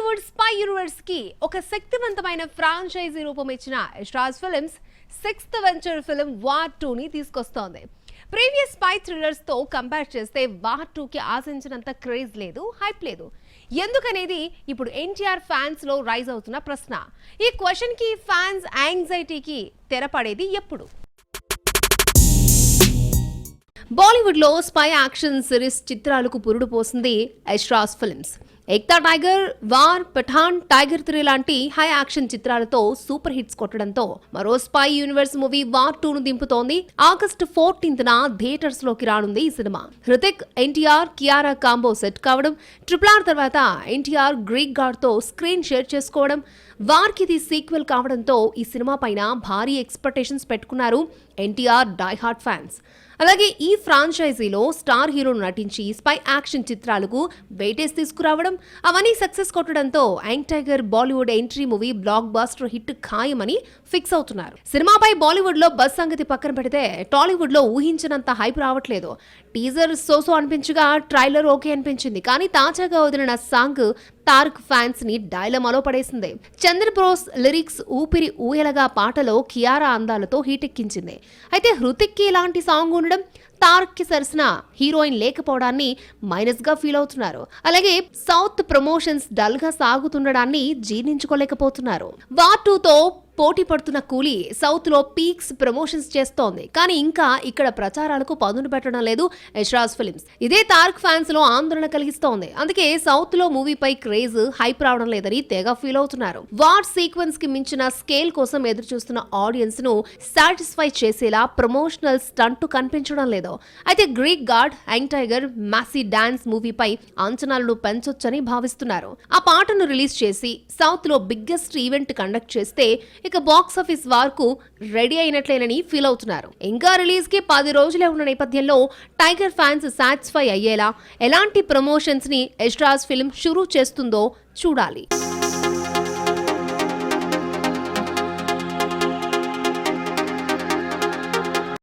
Bollywood spy universe కి ఒక శక్తివంతమైన ఫ్రాంచైజీ రూపం ఇచ్చిన Yash Raj films 6th venture film war 2 ని తీసుకొస్తోంది. ప్రీవియస్ స్పై థ్రిల్లర్స్ తో కంపేర్ చేస్తే వార్ 2 కి ఆశించినంత క్రేజ్ లేదు, హైప్ లేదు. ఎందుకనేది ఇప్పుడు ఎన్టీఆర్ ఫ్యాన్స్ లో రైజ్ అవుతున్న ప్రశ్న. ఈ క్వశ్చన్ కి ఫ్యాన్స్ యాంగ్జైటీకి తెరపడేది ఎప్పుడు? బాలీవుడ్ లో స్పై యాక్షన్ సిరీస్ చిత్రాలకు పురుడు పోసింది Yash Raj films. Ekta tiger, war, Pathan, tiger 3 లాంటి హై యాక్షన్ చిత్రాలతో సూపర్ హిట్స్ కొట్టడంతో మరో స్పై యూనివర్స్ మూవీ వార్ 2 ను దింపుతోంది. ఆగస్టు 14న థియేటర్స్ లోకి రానుంది ఈ cinema. Hrithik, NTR, Kiara combo set కావడం, RRR తర్వాత ఎన్టీఆర్ గ్రీక్ గాడ్ తో స్క్రీన్ షేర్ చేసుకోవడం, వార్ కి ఇది సీక్వెల్ కావడంతో ఈ సినిమా పైన భారీ ఎక్స్పెక్టేషన్స్ పెట్టుకున్నారు ఎన్టీఆర్ డై హార్ట్ ఫ్యాన్స్. అలాగే ఈ ఫ్రాంచైజీలో స్టార్ హీరోలు నటించి స్పై యాక్షన్ చిత్రాలకు వెయిటేజ్ తీసుకురావడం, అవన్నీ సక్సెస్ కొట్టడంతో young tiger Bollywood entry movie blockbuster hit ఖాయమని ఫిక్స్ అవుతున్నారు. సినిమాపై బాలీవుడ్ లో బస్ సంగతి పక్కన పెడితే టాలీవుడ్ లో ఊహించినంత హైప్ రావట్లేదు. టీజర్ సోసో అనిపించగా ట్రైలర్ ఓకే అనిపించింది. కానీ తాజాగా వదిలిన సాంగ్ తారక్ ఫ్యాన్స్ ని డైలమాలో పడేసింది. చంద్రబోస్ లిరిక్స్ ఊపిరి ఊయలగా పాటలో కియారా అందాలతో హీటెక్కించింది. అయితే హృతిక్ కి ఇలాంటి సాంగ్ ఉండడం, తారక్ కి సరసన హీరోయిన్ లేకపోవడాన్ని మైనస్ గా ఫీల్ అవుతున్నారు. అలాగే సౌత్ ప్రమోషన్స్ డల్ గా సాగుతుండడాన్ని జీర్ణించుకోలేకపోతున్నారు. వార్ 2తో పోటీ పడుతున్న కూలీ సౌత్ లో పీక్స్ ప్రమోషన్స్ చేస్తోంది. కానీ ఇంకా ఇక్కడ ప్రచారాలకు పదును పెట్టడం లేదు యష్రాజ్ ఫిల్మ్స్. ఇదే తారక్ ఫ్యాన్స్ లో ఆందోళన కలిగిస్తోంది. అందుకే సౌత్ లో మూవీపై క్రేజ్ హైప్ రావడం లేదని తెగ ఫీల్ అవుతున్నారు. వార్ సీక్వెన్స్ కి మించిన స్కేల్ కోసం ఎదురు చూస్తున్న ఆడియన్స్ ను సాటిస్ఫై చేసేలా ప్రమోషనల్ స్టంట్ కనిపించడం లేదు. అయితే Greek God, young tiger, Masih dance మూవీపై అంచనాలను పెంచొచ్చని భావిస్తున్నారు. ఆ పాటను రిలీజ్ చేసి సౌత్ లో బిగ్గెస్ట్ ఈవెంట్ కండక్ట్ చేస్తే ఇక బాక్స్ ఆఫీస్ వార్కు రెడీ అయినట్లేనని ఫీల్ అవుతున్నారు. ఇంకా రిలీజ్ కి 10 రోజులే ఉన్న నేపథ్యంలో టైగర్ ఫ్యాన్స్ సాటిస్ఫై అయ్యేలా ఎలాంటి ప్రమోషన్స్ ని యష్రాజ్ ఫిల్మ్ షురూ చేస్తుందో చూడాలి.